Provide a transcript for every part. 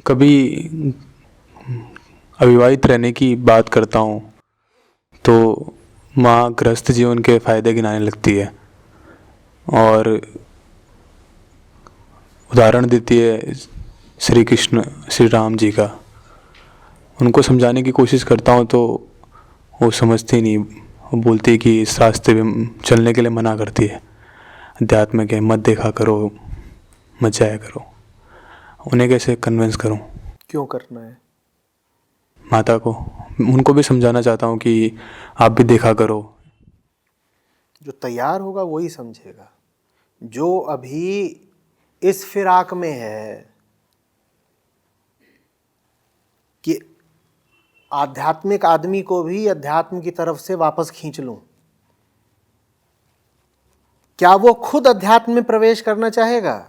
कभी अविवाहित रहने की बात करता हूँ तो माँ गृहस्थ जीवन के फ़ायदे गिनाने लगती है और उदाहरण देती है श्री कृष्ण श्री राम जी का। उनको समझाने की कोशिश करता हूँ तो वो समझती नहीं। वो बोलती है कि इस रास्ते पे चलने के लिए मना करती है। अध्यात्म के मत देखा करो, मत जाया करो। उन्हें कैसे कन्विंस करूँ? क्यों करना है? माता को, उनको भी समझाना चाहता हूँ कि आप भी देखा करो। जो तैयार होगा वही समझेगा। जो अभी इस फिराक में है कि आध्यात्मिक आदमी को भी अध्यात्म की तरफ से वापस खींच लूं, क्या वो खुद अध्यात्म में प्रवेश करना चाहेगा?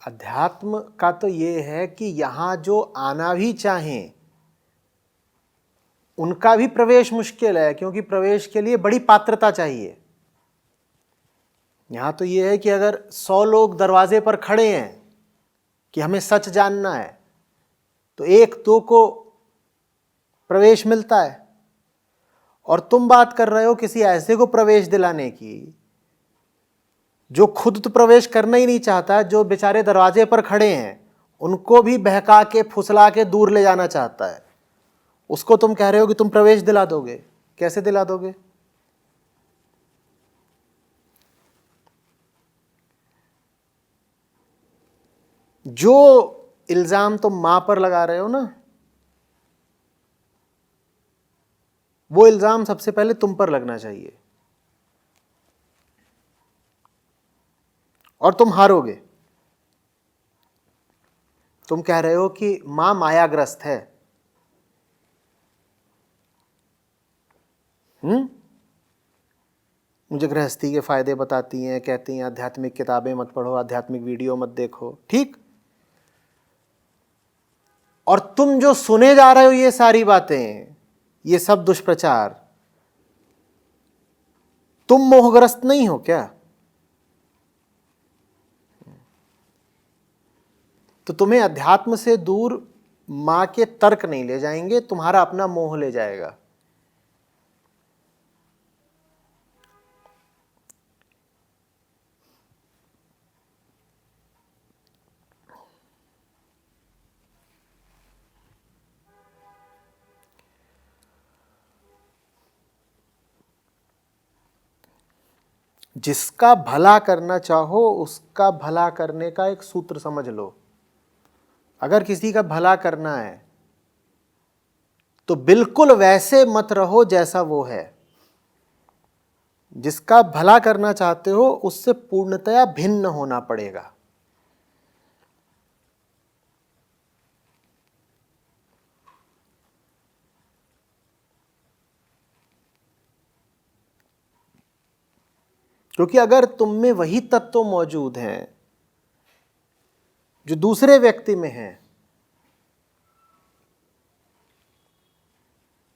अध्यात्म का तो ये है कि यहां जो आना भी चाहें उनका भी प्रवेश मुश्किल है, क्योंकि प्रवेश के लिए बड़ी पात्रता चाहिए। यहां तो ये है कि अगर 100 लोग दरवाजे पर खड़े हैं कि हमें सच जानना है, तो 1-2 को प्रवेश मिलता है। और तुम बात कर रहे हो किसी ऐसे को प्रवेश दिलाने की जो खुद तो प्रवेश करना ही नहीं चाहता, जो बेचारे दरवाजे पर खड़े हैं उनको भी बहका के फुसला के दूर ले जाना चाहता है। उसको तुम कह रहे हो कि तुम प्रवेश दिला दोगे। कैसे दिला दोगे? जो इल्जाम तुम मां पर लगा रहे हो ना, वो इल्जाम सबसे पहले तुम पर लगना चाहिए और तुम हारोगे। तुम कह रहे हो कि मां मायाग्रस्त है। मुझे गृहस्थी के फायदे बताती हैं, कहती हैं आध्यात्मिक किताबें मत पढ़ो, आध्यात्मिक वीडियो मत देखो। ठीक, और तुम जो सुने जा रहे हो ये सारी बातें, ये सब दुष्प्रचार, तुम मोहग्रस्त नहीं हो क्या? तो तुम्हें अध्यात्म से दूर मां के तर्क नहीं ले जाएंगे, तुम्हारा अपना मोह ले जाएगा। जिसका भला करना चाहो उसका भला करने का एक सूत्र समझ लो। अगर किसी का भला करना है तो बिल्कुल वैसे मत रहो जैसा वो है। जिसका भला करना चाहते हो उससे पूर्णतया भिन्न होना पड़ेगा। क्योंकि अगर तुम में वही तत्व मौजूद हैं जो दूसरे व्यक्ति में है,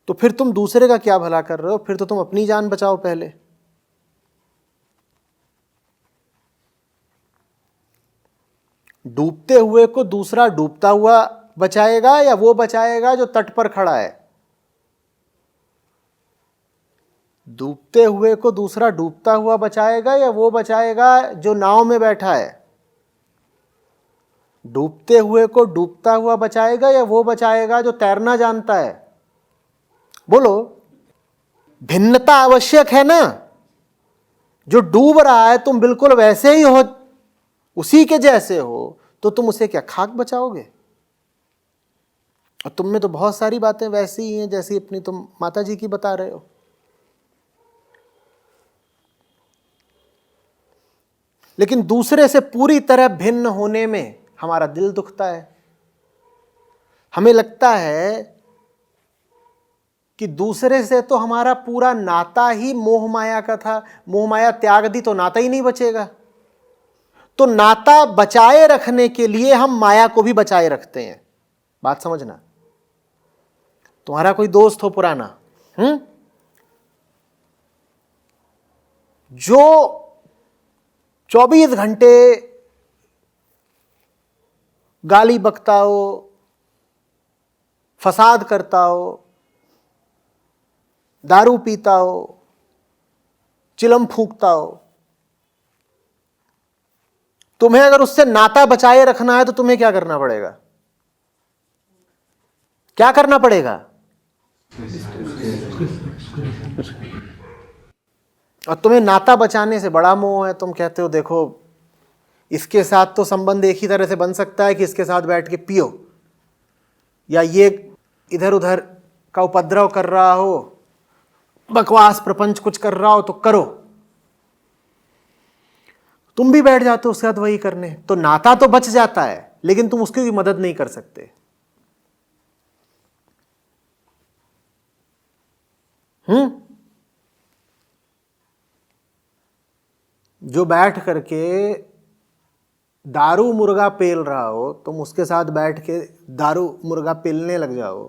तो फिर तुम दूसरे का क्या भला कर रहे हो? फिर तो तुम अपनी जान बचाओ पहले। डूबते हुए को दूसरा डूबता हुआ बचाएगा या वो बचाएगा जो तट पर खड़ा है? डूबते हुए को दूसरा डूबता हुआ बचाएगा या वो बचाएगा जो नाव में बैठा है? डूबते हुए को डूबता हुआ बचाएगा या वो बचाएगा जो तैरना जानता है? बोलो, भिन्नता आवश्यक है ना। जो डूब रहा है तुम बिल्कुल वैसे ही हो, उसी के जैसे हो, तो तुम उसे क्या खाक बचाओगे? और तुम में तो बहुत सारी बातें वैसी ही हैं जैसी अपनी तुम माता जी की बता रहे हो। लेकिन दूसरे से पूरी तरह भिन्न होने में हमारा दिल दुखता है। हमें लगता है कि दूसरे से तो हमारा पूरा नाता ही मोह माया का था, मोह माया त्याग दी तो नाता ही नहीं बचेगा। तो नाता बचाए रखने के लिए हम माया को भी बचाए रखते हैं। बात समझना। तुम्हारा कोई दोस्त हो पुराना, जो 24 घंटे गाली बकता हो, फसाद करता हो, दारू पीता हो, चिलम फूंकता हो, तुम्हें अगर उससे नाता बचाए रखना है तो तुम्हें क्या करना पड़ेगा? क्या करना पड़ेगा? और तुम्हें नाता बचाने से बड़ा मोह है। तुम कहते हो देखो इसके साथ तो संबंध एक ही तरह से बन सकता है कि इसके साथ बैठ के पियो, या ये इधर उधर का उपद्रव कर रहा हो, बकवास प्रपंच कुछ कर रहा हो तो करो। तुम भी बैठ जाते हो उसके साथ वही करने, तो नाता तो बच जाता है लेकिन तुम उसकी भी मदद नहीं कर सकते। जो बैठ करके दारू मुर्गा पेल रहा हो, तुम उसके साथ बैठ के दारू मुर्गा पेलने लग जाओ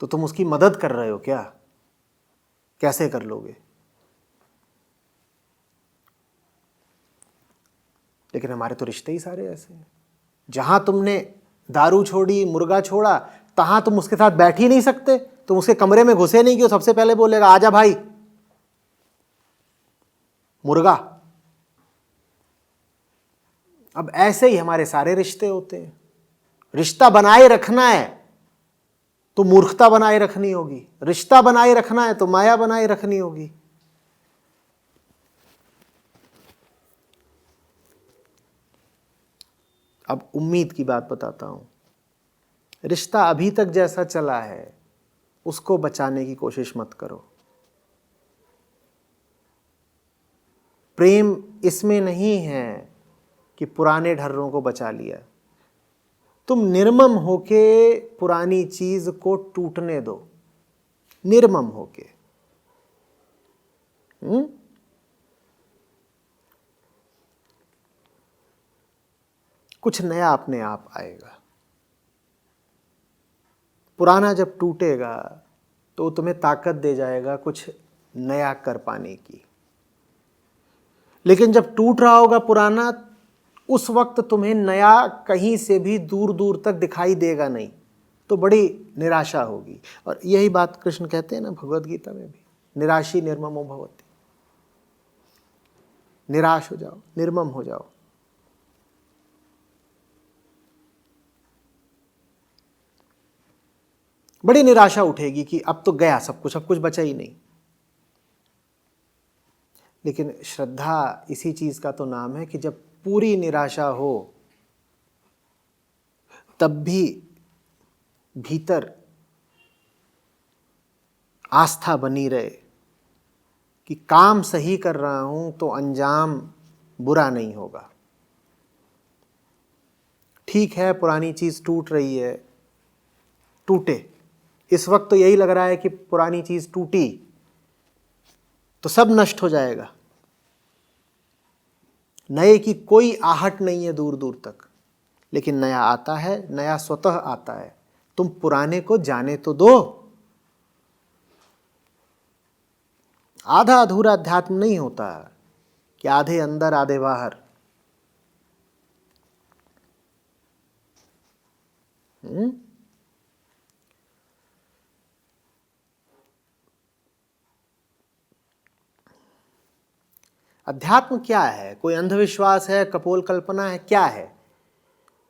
तो तुम उसकी मदद कर रहे हो क्या? कैसे कर लोगे? लेकिन हमारे तो रिश्ते ही सारे ऐसे हैं। जहां तुमने दारू छोड़ी, मुर्गा छोड़ा, तहां तुम उसके साथ बैठ ही नहीं सकते। तुम उसके कमरे में घुसे नहीं कि वो सबसे पहले बोलेगा आजा भाई मुर्गा। अब ऐसे ही हमारे सारे रिश्ते होते हैं। रिश्ता बनाए रखना है तो मूर्खता बनाए रखनी होगी, रिश्ता बनाए रखना है तो माया बनाए रखनी होगी। अब उम्मीद की बात बताता हूं। रिश्ता अभी तक जैसा चला है उसको बचाने की कोशिश मत करो। प्रेम इसमें नहीं है कि पुराने ढर्रों को बचा लिया। तुम निर्मम होके पुरानी चीज को टूटने दो, निर्मम होके। कुछ नया अपने आप आएगा। पुराना जब टूटेगा तो तुम्हें ताकत दे जाएगा कुछ नया कर पाने की। लेकिन जब टूट रहा होगा पुराना, उस वक्त तुम्हें नया कहीं से भी दूर दूर तक दिखाई देगा नहीं, तो बड़ी निराशा होगी। और यही बात कृष्ण कहते हैं ना भगवद गीता में भी, निराशी निर्ममो भवति। निराश हो जाओ, निर्मम हो जाओ। बड़ी निराशा उठेगी कि अब तो गया सब कुछ, अब कुछ बचा ही नहीं। लेकिन श्रद्धा इसी चीज का तो नाम है कि जब पूरी निराशा हो तब भी भीतर आस्था बनी रहे कि काम सही कर रहा हूं तो अंजाम बुरा नहीं होगा। ठीक है, पुरानी चीज टूट रही है, टूटे। इस वक्त तो यही लग रहा है कि पुरानी चीज टूटी तो सब नष्ट हो जाएगा, नए की कोई आहट नहीं है दूर दूर तक। लेकिन नया आता है, नया स्वतः आता है। तुम पुराने को जाने तो दो। आधा अधूरा अध्यात्म नहीं होता कि आधे अंदर आधे बाहर। अध्यात्म क्या है? कोई अंधविश्वास है, कपोल कल्पना है, क्या है?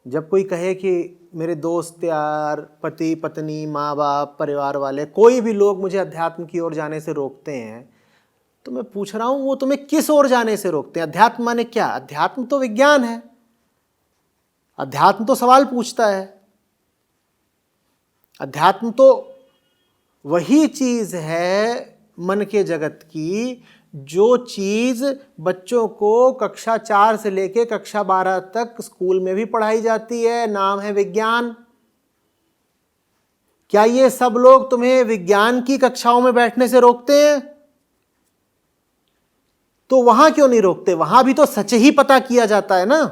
जब कोई कहे कि मेरे दोस्त यार, पति पत्नी, माँ बाप, परिवार वाले, कोई भी लोग मुझे अध्यात्म की ओर जाने से रोकते हैं, तो मैं पूछ रहा हूं वो तुम्हें किस ओर जाने से रोकते हैं? अध्यात्म माने क्या? अध्यात्म तो विज्ञान है। अध्यात्म तो सवाल पूछता है। अध्यात्म तो वही चीज है मन के जगत की जो चीज बच्चों को कक्षा 4 से लेकर कक्षा 12 तक स्कूल में भी पढ़ाई जाती है। नाम है विज्ञान। क्या ये सब लोग तुम्हें विज्ञान की कक्षाओं में बैठने से रोकते हैं? तो वहां क्यों नहीं रोकते? वहां भी तो सच ही पता किया जाता है ना।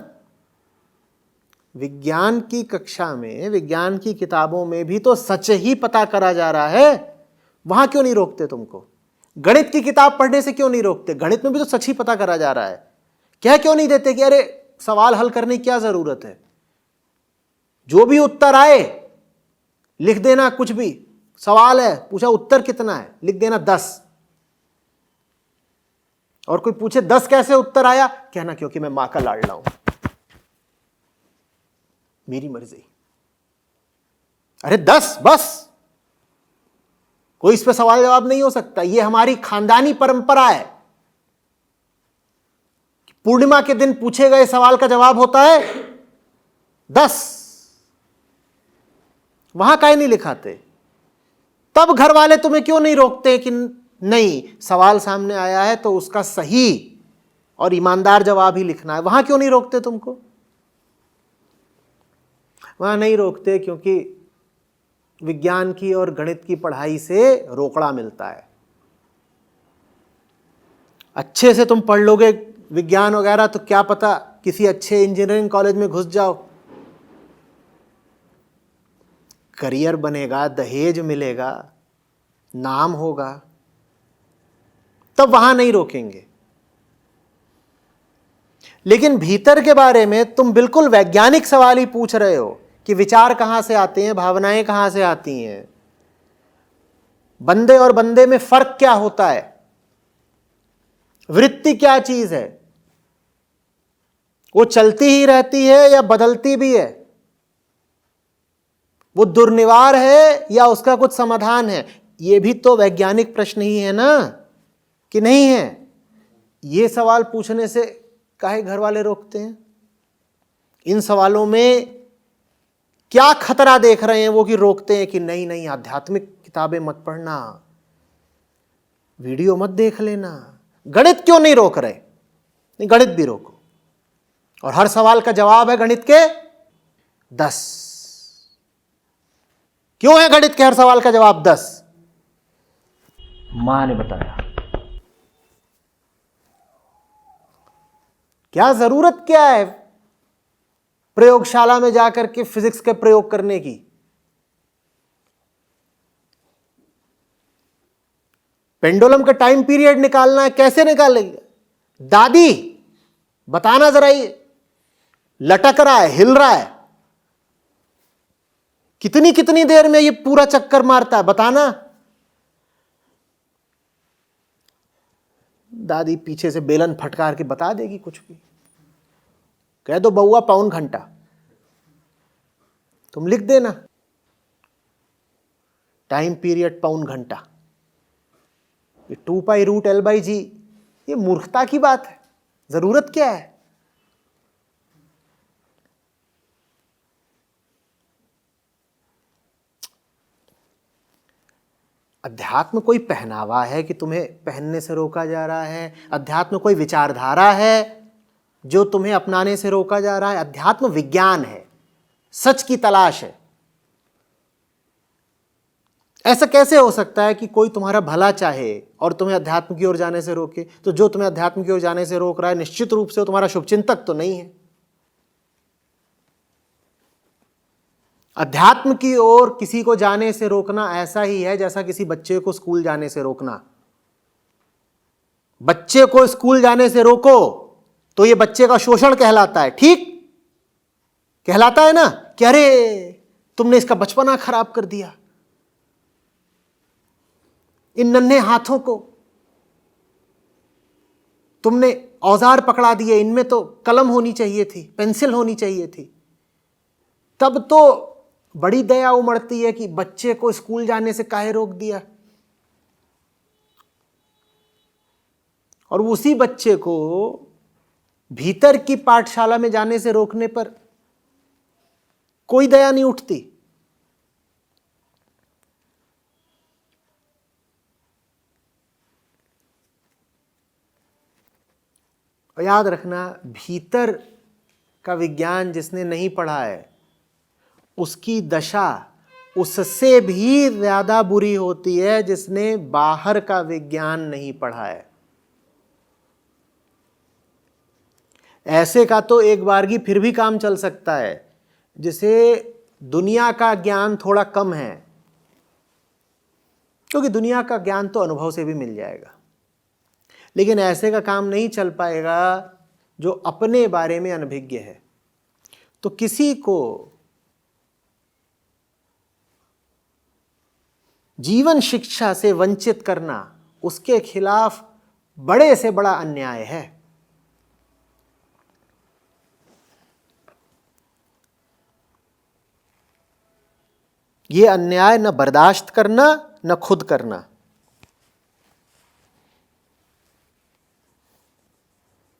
विज्ञान की कक्षा में, विज्ञान की किताबों में भी तो सच ही पता करा जा रहा है। वहां क्यों नहीं रोकते तुमको? गणित की किताब पढ़ने से क्यों नहीं रोकते? गणित में भी तो सच ही पता करा जा रहा है। कह क्यों नहीं देते कि अरे सवाल हल करने की क्या जरूरत है, जो भी उत्तर आए लिख देना, कुछ भी सवाल है पूछा उत्तर कितना है लिख देना 10, और कोई पूछे 10 कैसे उत्तर आया, कहना क्योंकि मैं मां का लाडला हूं, मेरी मर्जी। अरे 10 बस, कोई इस पे सवाल जवाब नहीं हो सकता। ये हमारी खानदानी परंपरा है। पूर्णिमा के दिन पूछे गए सवाल का जवाब होता है 10, वहां काहे नहीं लिखाते? तब घर वाले तुम्हें क्यों नहीं रोकते कि नहीं सवाल सामने आया है तो उसका सही और ईमानदार जवाब ही लिखना है? वहां क्यों नहीं रोकते तुमको? वहां नहीं रोकते क्योंकि विज्ञान की और गणित की पढ़ाई से रोकड़ा मिलता है। अच्छे से तुम पढ़ लोगे विज्ञान वगैरह तो क्या पता किसी अच्छे इंजीनियरिंग कॉलेज में घुस जाओ, करियर बनेगा, दहेज मिलेगा, नाम होगा, तब वहां नहीं रोकेंगे। लेकिन भीतर के बारे में तुम बिल्कुल वैज्ञानिक सवाल ही पूछ रहे हो कि विचार कहां से आते हैं, भावनाएं कहां से आती हैं, बंदे और बंदे में फर्क क्या होता है, वृत्ति क्या चीज है, वो चलती ही रहती है या बदलती भी है, वो दुर्निवार है या उसका कुछ समाधान है? ये भी तो वैज्ञानिक प्रश्न ही है ना, कि नहीं है? ये सवाल पूछने से काहे घर वाले रोकते हैं? इन सवालों में क्या खतरा देख रहे हैं वो कि रोकते हैं कि नहीं नहीं आध्यात्मिक किताबें मत पढ़ना, वीडियो मत देख लेना। गणित क्यों नहीं रोक रहे? नहीं, गणित भी रोको, और हर सवाल का जवाब है गणित के 10। क्यों है गणित के हर सवाल का जवाब 10? मां ने बताया। क्या जरूरत क्या है प्रयोगशाला में जाकर के फिजिक्स के प्रयोग करने की? पेंडुलम का टाइम पीरियड निकालना है, कैसे निकालेंगे? दादी बताना जरा, ये लटक रहा है, हिल रहा है, कितनी कितनी देर में ये पूरा चक्कर मारता है, बताना। दादी पीछे से बेलन फटकार के बता देगी कुछ भी। कह दो बउआ पौन घंटा, तुम लिख देना टाइम पीरियड पौन घंटा। ये 2π√L/G, ये मूर्खता की बात है। जरूरत क्या है? अध्यात्म कोई पहनावा है कि तुम्हें पहनने से रोका जा रहा है? अध्यात्म कोई विचारधारा है जो तुम्हें अपनाने से रोका जा रहा है? अध्यात्म विज्ञान है, सच की तलाश है। ऐसा कैसे हो सकता है कि कोई तुम्हारा भला चाहे और तुम्हें अध्यात्म की ओर जाने से रोके? तो जो तुम्हें अध्यात्म की ओर जाने से रोक रहा है निश्चित रूप से वो तुम्हारा शुभचिंतक तो नहीं है। अध्यात्म की ओर किसी को जाने से रोकना ऐसा ही है जैसा किसी बच्चे को स्कूल जाने से रोकना। बच्चे को स्कूल जाने से रोको तो यह बच्चे का शोषण कहलाता है, ठीक कहलाता है ना, कि अरे तुमने इसका बचपना खराब कर दिया, इन नन्हे हाथों को तुमने औजार पकड़ा दिए, इनमें तो कलम होनी चाहिए थी, पेंसिल होनी चाहिए थी। तब तो बड़ी दया उमड़ती है कि बच्चे को स्कूल जाने से काहे रोक दिया। और उसी बच्चे को भीतर की पाठशाला में जाने से रोकने पर कोई दया नहीं उठती। और याद रखना, भीतर का विज्ञान जिसने नहीं पढ़ा है उसकी दशा उससे भी ज्यादा बुरी होती है जिसने बाहर का विज्ञान नहीं पढ़ा है। ऐसे का तो एक बारगी फिर भी काम चल सकता है, जिसे दुनिया का ज्ञान थोड़ा कम है, क्योंकि दुनिया का ज्ञान तो अनुभव से भी मिल जाएगा, लेकिन ऐसे का काम नहीं चल पाएगा जो अपने बारे में अनभिज्ञ है। तो किसी को जीवन शिक्षा से वंचित करना उसके खिलाफ बड़े से बड़ा अन्याय है। यह अन्याय न बर्दाश्त करना न खुद करना।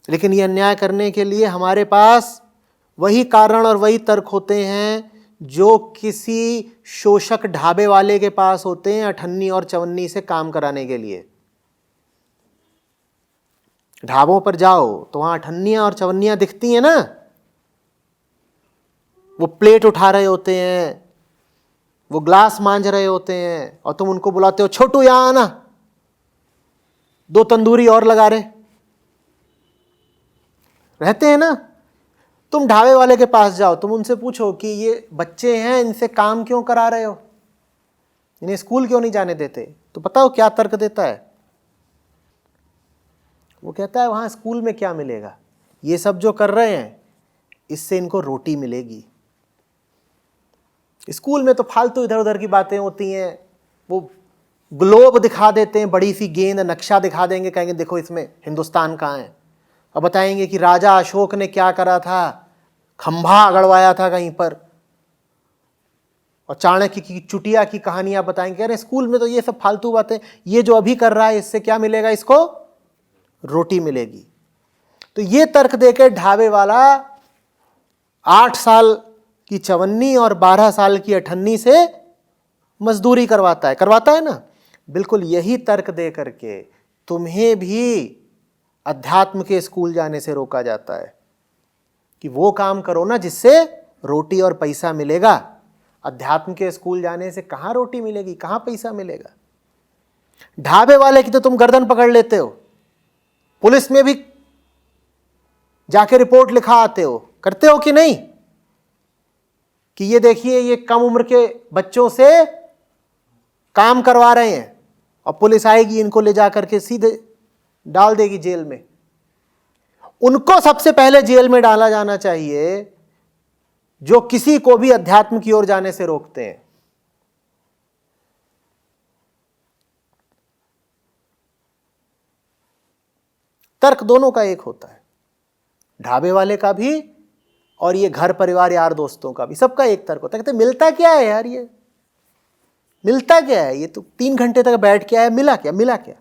लेकिन यह अन्याय करने के लिए हमारे पास वही कारण और वही तर्क होते हैं जो किसी शोषक ढाबे वाले के पास होते हैं अठन्नी और चवन्नी से काम कराने के लिए। ढाबों पर जाओ तो वहां अठन्नियां और चवन्नियां दिखती हैं ना, वो प्लेट उठा रहे होते हैं, वो ग्लास मांज रहे होते हैं, और तुम उनको बुलाते हो छोटू यहां आना, 2 तंदूरी और लगा रहे रहते हैं ना। तुम ढाबे वाले के पास जाओ, तुम उनसे पूछो कि ये बच्चे हैं, इनसे काम क्यों करा रहे हो, इन्हें स्कूल क्यों नहीं जाने देते, तो पता हो क्या तर्क देता है? वो कहता है वहां स्कूल में क्या मिलेगा, ये सब जो कर रहे हैं इससे इनको रोटी मिलेगी। स्कूल में तो फालतू इधर उधर की बातें होती हैं, वो ग्लोब दिखा देते हैं, बड़ी सी गेंद, नक्शा दिखा देंगे, कहेंगे देखो इसमें हिंदुस्तान कहाँ है, और बताएंगे कि राजा अशोक ने क्या करा था, खंभा गड़वाया था कहीं पर, और चाणक्य की चुटिया की कहानियां बताएंगे। अरे स्कूल में तो ये सब फालतू बातें, ये जो अभी कर रहा है इससे क्या मिलेगा, इसको रोटी मिलेगी। तो ये तर्क देकर ढाबे वाला 8 साल की चवन्नी और 12 साल की अठन्नी से मजदूरी करवाता है ना। बिल्कुल यही तर्क दे करके तुम्हें भी अध्यात्म के स्कूल जाने से रोका जाता है कि वो काम करो ना जिससे रोटी और पैसा मिलेगा। अध्यात्म के स्कूल जाने से कहां रोटी मिलेगी, कहां पैसा मिलेगा। ढाबे वाले की तो तुम गर्दन पकड़ लेते हो, पुलिस में भी जाके रिपोर्ट लिखा आते हो, करते हो कि नहीं, कि ये देखिए ये कम उम्र के बच्चों से काम करवा रहे हैं, और पुलिस आएगी इनको ले जाकर के सीधे डाल देगी जेल में। उनको सबसे पहले जेल में डाला जाना चाहिए जो किसी को भी अध्यात्म की ओर जाने से रोकते हैं। तर्क दोनों का एक होता है, ढाबे वाले का भी और ये घर परिवार यार दोस्तों का भी, सबका एक तर्क होता है। कहते मिलता क्या है यार, ये मिलता क्या है, ये तो 3 घंटे तक बैठ के आया, मिला क्या, मिला क्या।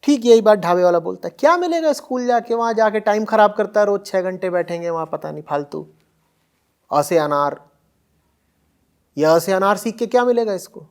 ठीक यही बात ढाबे वाला बोलता है, क्या मिलेगा स्कूल जाके, वहां जाके टाइम खराब करता है, रोज 6 घंटे बैठेंगे वहां, पता नहीं फालतू अ से अनार, या अ से अनार सीख के क्या मिलेगा इसको।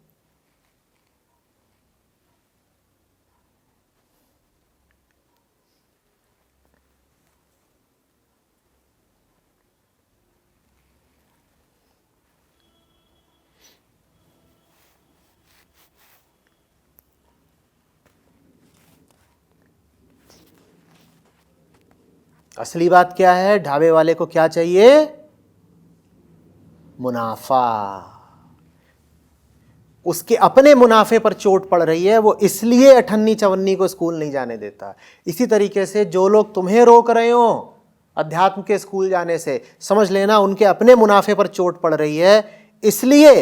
असली बात क्या है, ढाबे वाले को क्या चाहिए, मुनाफा। उसके अपने मुनाफे पर चोट पड़ रही है, वो इसलिए अठन्नी चवन्नी को स्कूल नहीं जाने देता। इसी तरीके से जो लोग तुम्हें रोक रहे हो अध्यात्म के स्कूल जाने से, समझ लेना उनके अपने मुनाफे पर चोट पड़ रही है, इसलिए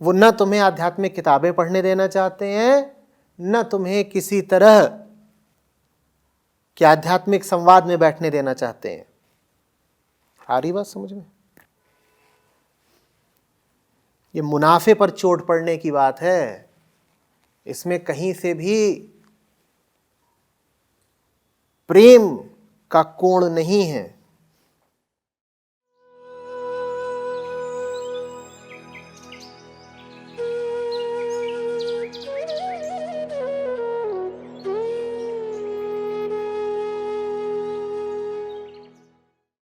वो न तुम्हें आध्यात्मिक किताबें पढ़ने देना चाहते हैं, न तुम्हें किसी तरह के आध्यात्मिक संवाद में बैठने देना चाहते हैं। आ रही बात समझ में? ये मुनाफे पर चोट पड़ने की बात है, इसमें कहीं से भी प्रेम का कोण नहीं है।